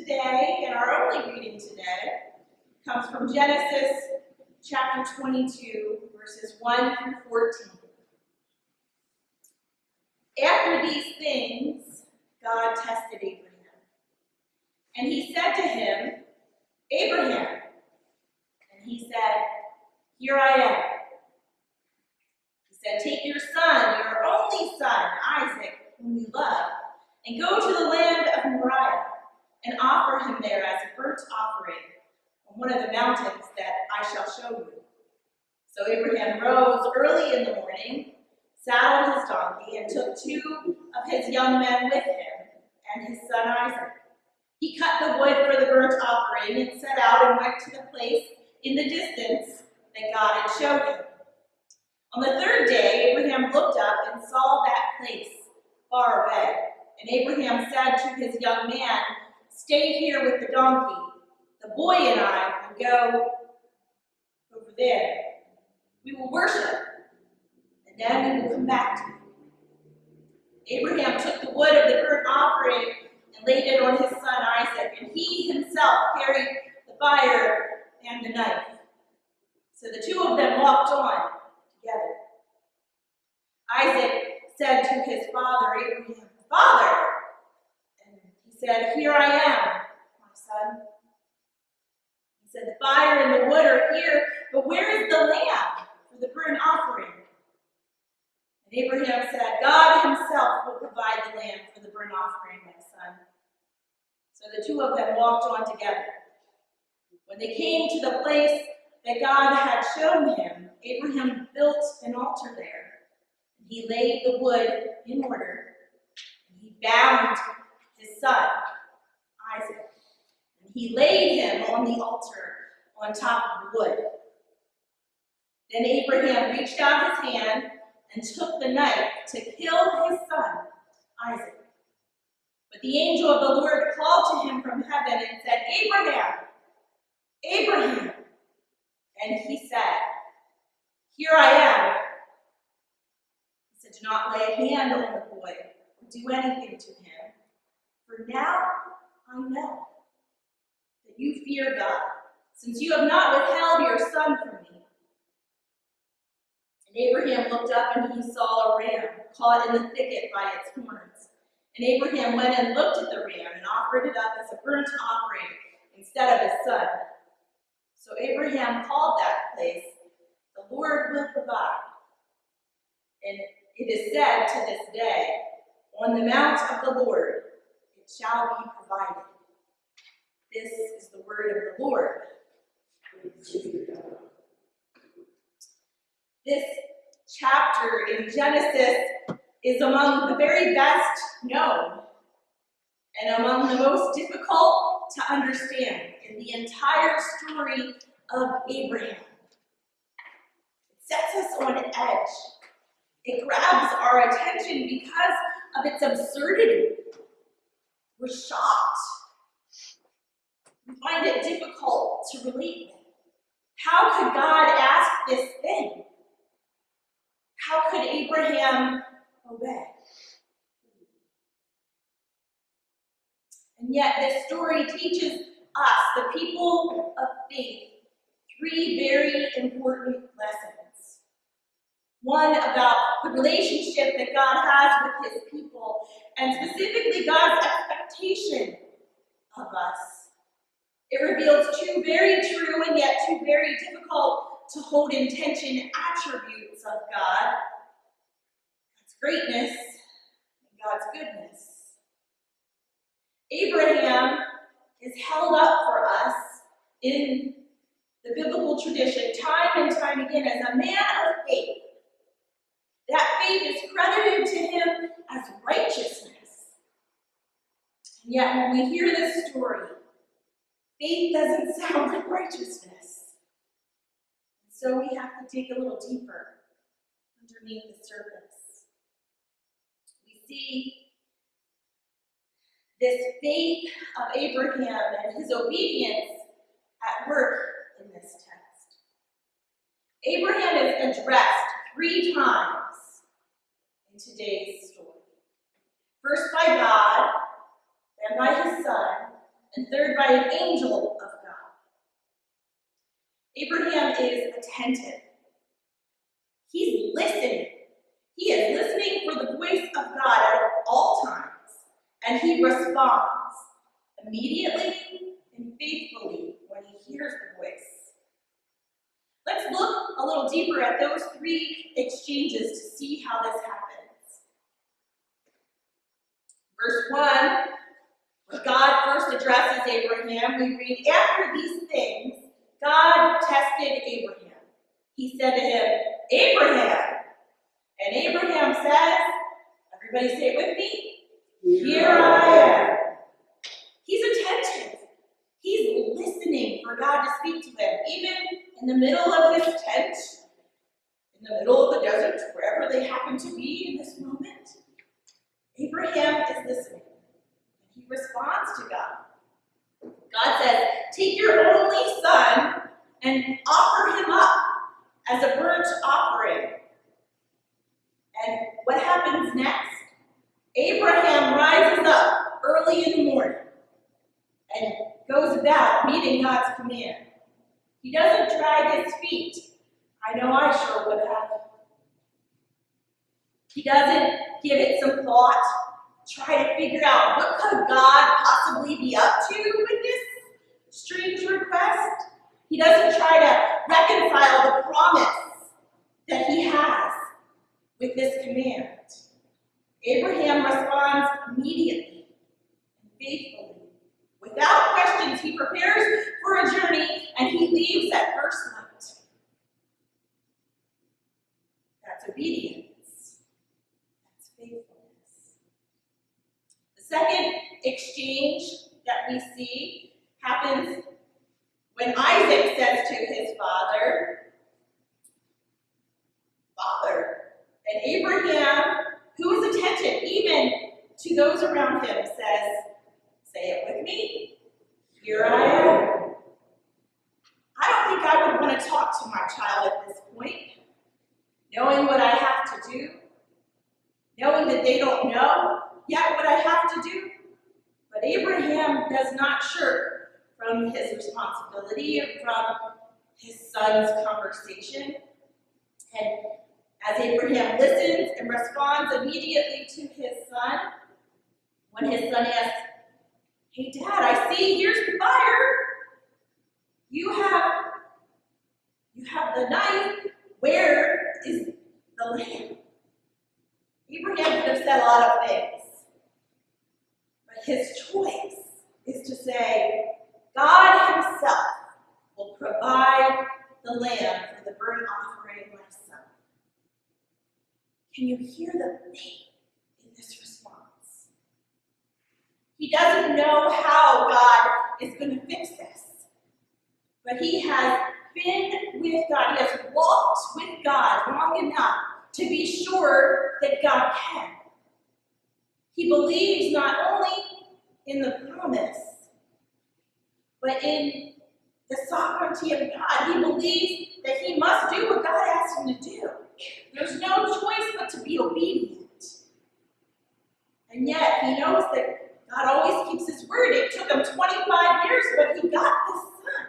today, and our only reading today, comes from Genesis chapter 22, verses 1 through 14. After these things, God tested Abraham, and he said to him, Abraham. And he said, Here I am. He said, Take your son, your only son, Isaac, whom you love, and go to the land of Moriah, and offer him there as a burnt offering on one of the mountains that I shall show you. So Abraham rose early in the morning, saddled his donkey, and took 2 of his young men with him, and his son Isaac. He cut the wood for the burnt offering and set out and went to the place in the distance that God had shown him. On the 3rd day, Abraham looked up and saw that place far away. And Abraham said to his young man, Stay here with the donkey. The boy and I will go over there. We will worship, and then we will come back to you. Abraham took the wood of the burnt offering and laid it on his son Isaac, and he himself carried the fire and the knife. So the 2 of them walked on together. Isaac said to his father Abraham, Father! And he said, Here I am, my son. He said, The fire and the wood are here, but where is the lamb for the burnt offering? And Abraham said, God himself will provide the lamb for the burnt offering, my son. So the 2 of them walked on together. When they came to the place that God had shown him, Abraham built an altar there. He laid the wood in order, and he bound his son, Isaac, and he laid him on the altar on top of the wood. Then Abraham reached out his hand and took the knife to kill his son, Isaac. But the angel of the Lord called to him from heaven and said, Abraham, Abraham. And he said, Here I am. He said, Do not lay a hand on the boy or do anything to him. For now I know that you fear God, since you have not withheld your son from me. And Abraham looked up and he saw a ram caught in the thicket by its horns. And Abraham went and looked at the ram and offered it up as a burnt offering instead of his son. So Abraham called that place, The Lord will provide. And it is said to this day, On the mount of the Lord it shall be provided. This is the word of the Lord. This chapter in Genesis is among the very best known and among the most difficult to understand in the entire story of Abraham. It sets us on edge. It grabs our attention because of its absurdity. We're shocked. We find it difficult to relate with. How could God ask this thing? How could Abraham obey? And yet this story teaches us, the people of faith, 3 very important lessons. One about the relationship that God has with his people, and specifically God's expectation of us. It reveals 2 very true and yet 2 very difficult to hold in tension attributes of God. God's greatness and God's goodness. Abraham is held up for us in the biblical tradition time and time again as a man of faith. That faith is credited to him as righteousness. And yet when we hear this story, faith doesn't sound like righteousness. And so we have to dig a little deeper underneath the surface. We see this faith of Abraham and his obedience at work in this text. Abraham is addressed 3 times in today's story. First by God, then by his son, and third, by an angel of God. Abraham is attentive. He's listening. He is listening for the voice of God at all times, and he responds immediately and faithfully when he hears the voice. Let's look a little deeper at those three exchanges to see how this happens. Verse 1, when God first addresses Abraham, we read, "After these things, God tested Abraham. He said to him, 'Abraham.' And Abraham says, everybody say it with me, 'Here I am.'" He's attentive. He's listening for God to speak to him, even in the middle of his tent, in the middle of the desert, wherever they happen to be in this moment. Abraham is listening, and he responds to God. God says, "Take your only son and offer him up as a burnt offering." And what happens next? Abraham rises up early in the morning and goes about meeting God's command. He doesn't drag his feet. I know I sure would have. He doesn't give it some thought, try to figure out what could God possibly be up to with this strange request. He doesn't try to reconcile the promise that he has with this command. Abraham responds immediately and faithfully. Without questions, he prepares for a journey and he leaves at first light. That's obedience. That's faithfulness. The second exchange that we see happens when Isaac says to his father, "Father." And Abraham, who is attentive even to those around him, says, say it with me, "Here I am." I don't think I would want to talk to my child at this point, knowing what I have to do, knowing that they don't know yet what I have to do. But Abraham does not shirk from his responsibility and from his son's conversation. And as Abraham listens and responds immediately to his son, when his son asks, "Hey, Dad, I see here's the fire. You have the knife. Where is the lamb?" Abraham could have said a lot of things, but his choice is to say, "God himself will provide the lamb for the burnt offering, my son." Can you hear the faith in this response? He doesn't know how God is going to fix this, but he has been with God. He has walked with God long enough to be sure that God can. He believes not only in the promise, but in the sovereignty of God. He believes that he must do what God asks him to do. There's no choice but to be obedient. And yet, he knows that God always keeps his word. It took him 25 years, but he got this son.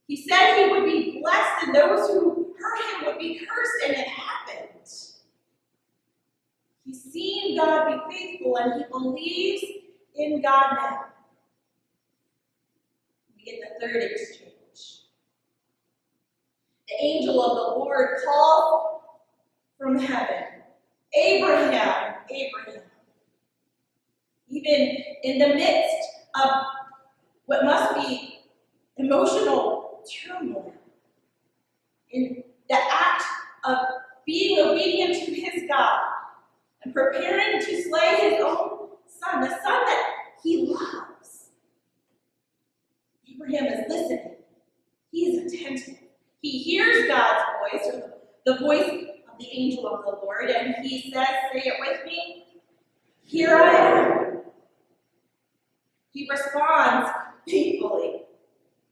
He said he would be blessed, and those who hurt him would be cursed, and it happened. He's seen God be faithful, and he believes in God now. We get the third exchange. The angel of the Lord called from heaven, "Abraham, Abraham." Even in the midst of what must be emotional turmoil, in the act of being obedient to his God and preparing to slay his own son, the son that he loves, Abraham is listening. He is attentive. He hears God's voice, or the voice of the angel of the Lord, and he says, say it with me, "Here I am." He responds faithfully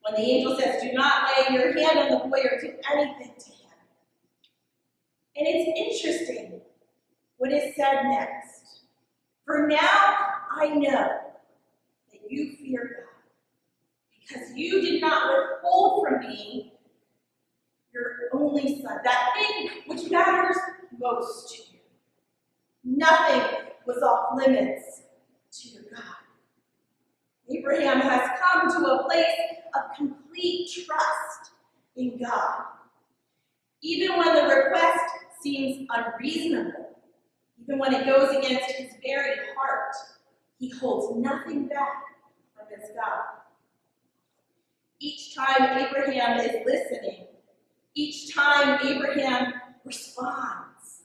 when the angel says, "Do not lay your hand on the boy or do anything to him." And it's interesting what is said next. "For now I know that you did not withhold from me your only son, that thing which matters most to you. Nothing was off limits to your God. Abraham has come to a place of complete trust in God. Even when the request seems unreasonable, even when it goes against his very heart, he holds nothing back from his God. Each time Abraham is listening, each time Abraham responds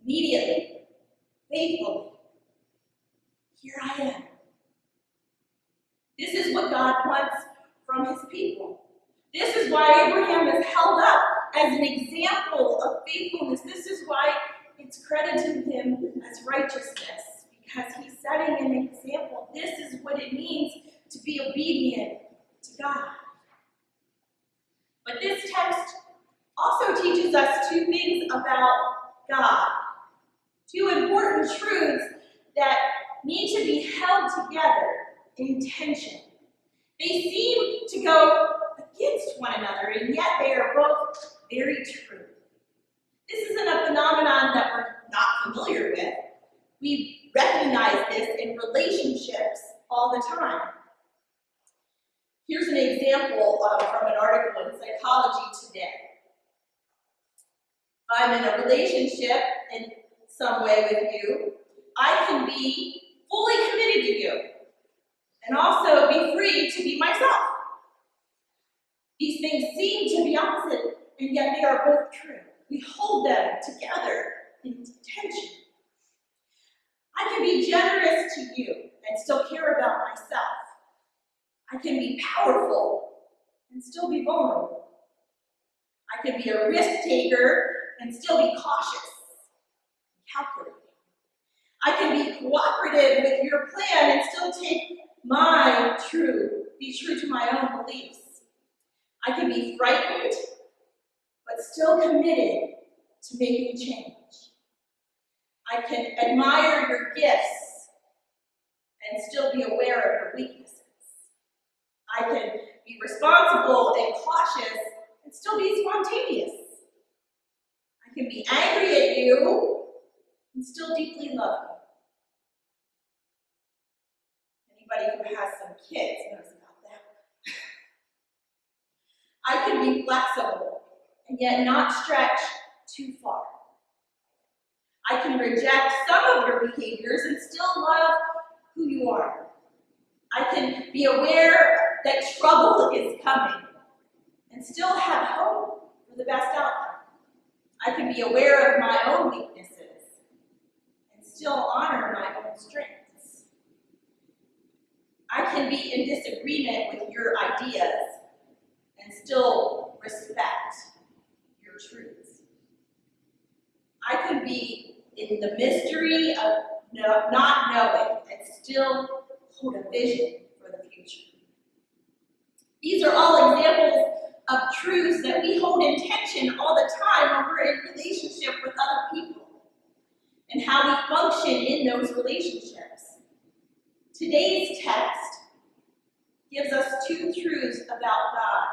immediately, faithfully. Here I am. This is what God wants from his people. This is why Abraham is held up as an example of faithfulness. This is why it's credited him as righteousness, because he's setting an example. This is what it means to be obedient to God. But this text also teaches us two things about God. Two important truths that need to be held together in tension. They seem to go against one another, and yet they are both very true. This isn't a phenomenon that we're not familiar with. We recognize this in relationships all the time. Here's an example from an article in Psychology Today. If I'm in a relationship in some way with you, I can be fully committed to you and also be free to be myself. These things seem to be opposite, and yet they are both true. We hold them together in tension. I can be generous to you and still care about myself. I can be powerful and still be vulnerable. I can be a risk taker and still be cautious and calculating. I can be cooperative with your plan and still be true to my own beliefs. I can be frightened, but still committed to making change. I can admire your gifts and still be aware of your weaknesses. I can be responsible and cautious and still be spontaneous. I can be angry at you and still deeply love you. Anybody who has some kids knows about that. I can be flexible and yet not stretch too far. I can reject some of your behaviors and still love who you are. I can be aware that trouble is coming and still have hope for the best outcome. I can be aware of my own weaknesses and still honor my own strengths. I can be in disagreement with your ideas and still respect your truths. I can be in the mystery of not knowing and still hold a vision for the future. These are all examples of truths that we hold in tension all the time when we're in relationship with other people and how we function in those relationships. Today's text gives us two truths about God.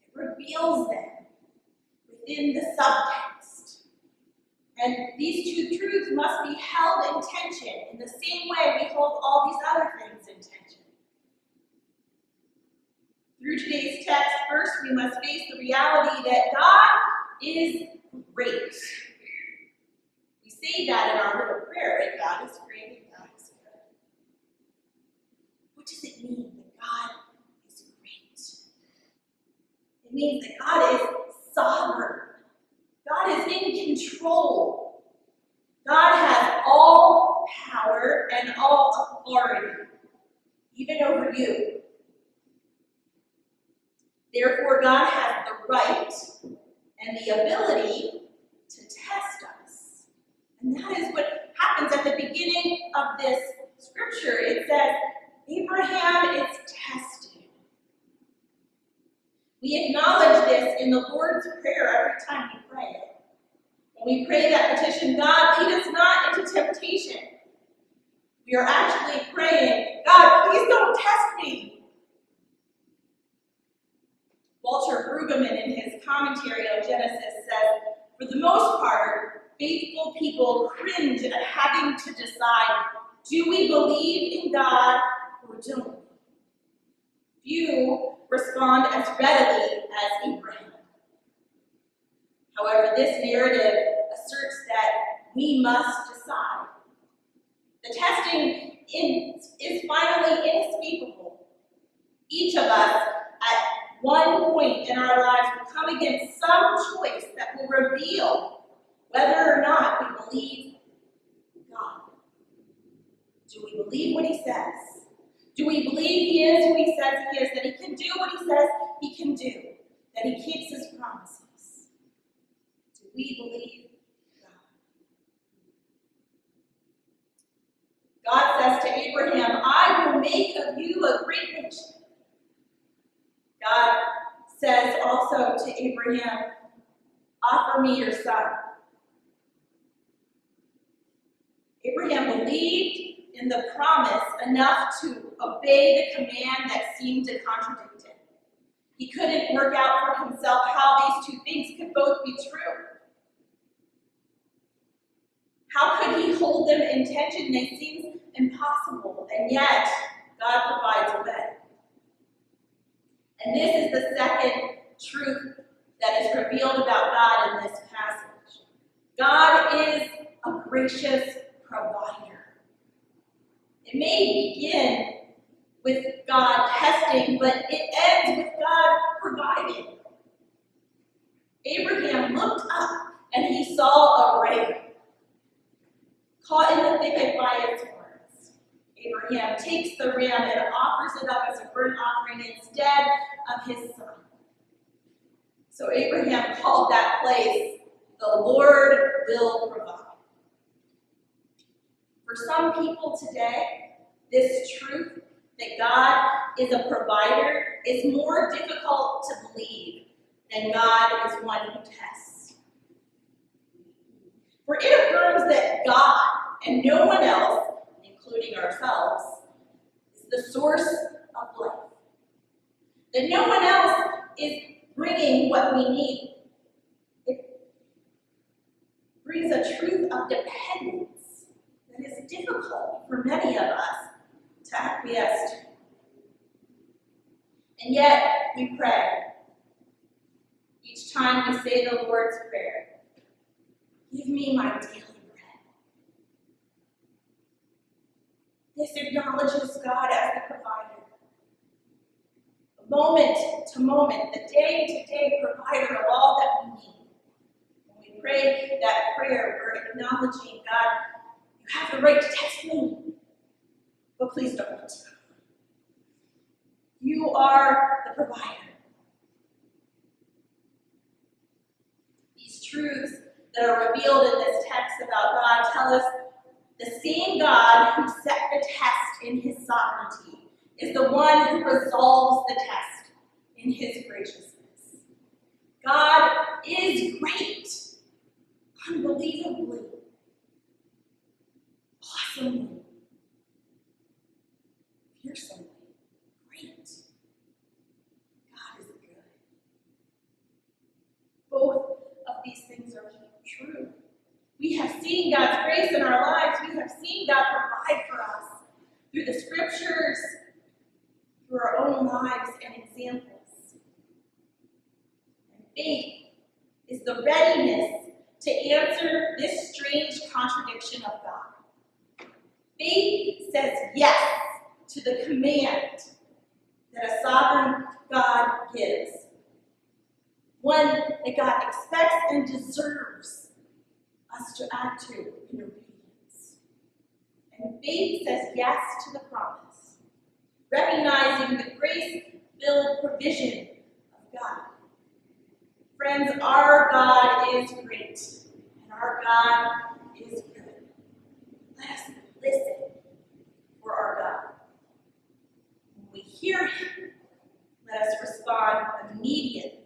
It reveals them within the subtext. And these two truths must be held in tension in the same way we hold all these other things in tension. Through today's text, first we must face the reality that God is great. We say that in our little prayer, right? God is great and God is good. What does it mean that God is great? It means that God is sovereign. God is in control. God has all power and all authority, even over you. Therefore, God has the right and the ability to test us. And that is what happens at the beginning of this scripture. It says, Abraham is tested. We acknowledge this in the Lord's Prayer every time we pray it. When we pray that petition, God, lead us not into temptation. We are actually praying, God, please don't test me. people cringe at having to decide, do we believe in God or don't we? Few respond as readily as Abraham. However, this narrative asserts that we must decide. The testing is finally inescapable. Each of us, at one point in our lives, will come against some choice that will reveal whether or not we believe God. Do we believe what he says? Do we believe he is who he says he is, that he can do what he says he can do, that he keeps his promises? Do we believe God? God says to Abraham, I will make of you a great nation. God says also to Abraham, offer me your son. Abraham believed in the promise enough to obey the command that seemed to contradict it. He couldn't work out for himself how these two things could both be true. How could he hold them in tension? They seem impossible, and yet God provides a way. And this is the second truth that is revealed about God in this passage. God is a gracious provider. It may begin with God testing, but it ends with God providing. Abraham looked up and he saw a ram caught in the thicket by its horns. Abraham takes the ram and offers it up as a burnt offering instead of his son. So Abraham called that place, the Lord will provide. For some people today, this truth that God is a provider is more difficult to believe than God is one who tests. For it affirms that God and no one else, including ourselves, is the source of life. That no one else is bringing what we need. It brings a truth of dependence that is difficult for many of us to acquiesce to. And yet, we pray. Each time we say the Lord's Prayer, give me my daily bread. This acknowledges God as the provider. Moment to moment, the day-to-day provider of all that we need. When we pray that prayer, we're acknowledging, God, you have the right to test me, but please don't. You are the provider. These truths that are revealed in this text about God tell us the same God who set the test in his sovereignty is the one who resolves the test in his graciousness. God is great, unbelievably, awesomely, fearsomely great. God is good. Both of these things are true. We have seen God's grace in our lives. We have seen God provide for us through the scriptures, through our own lives and examples. And faith is the readiness to answer this strange contradiction of God. Faith says yes to the command that a sovereign God gives. One that God expects and deserves us to act to in obedience. And faith says yes to the promise, recognizing the grace-filled provision of God. Friends, our God is great, and our God is good. Let us listen for our God. When we hear him, let us respond immediately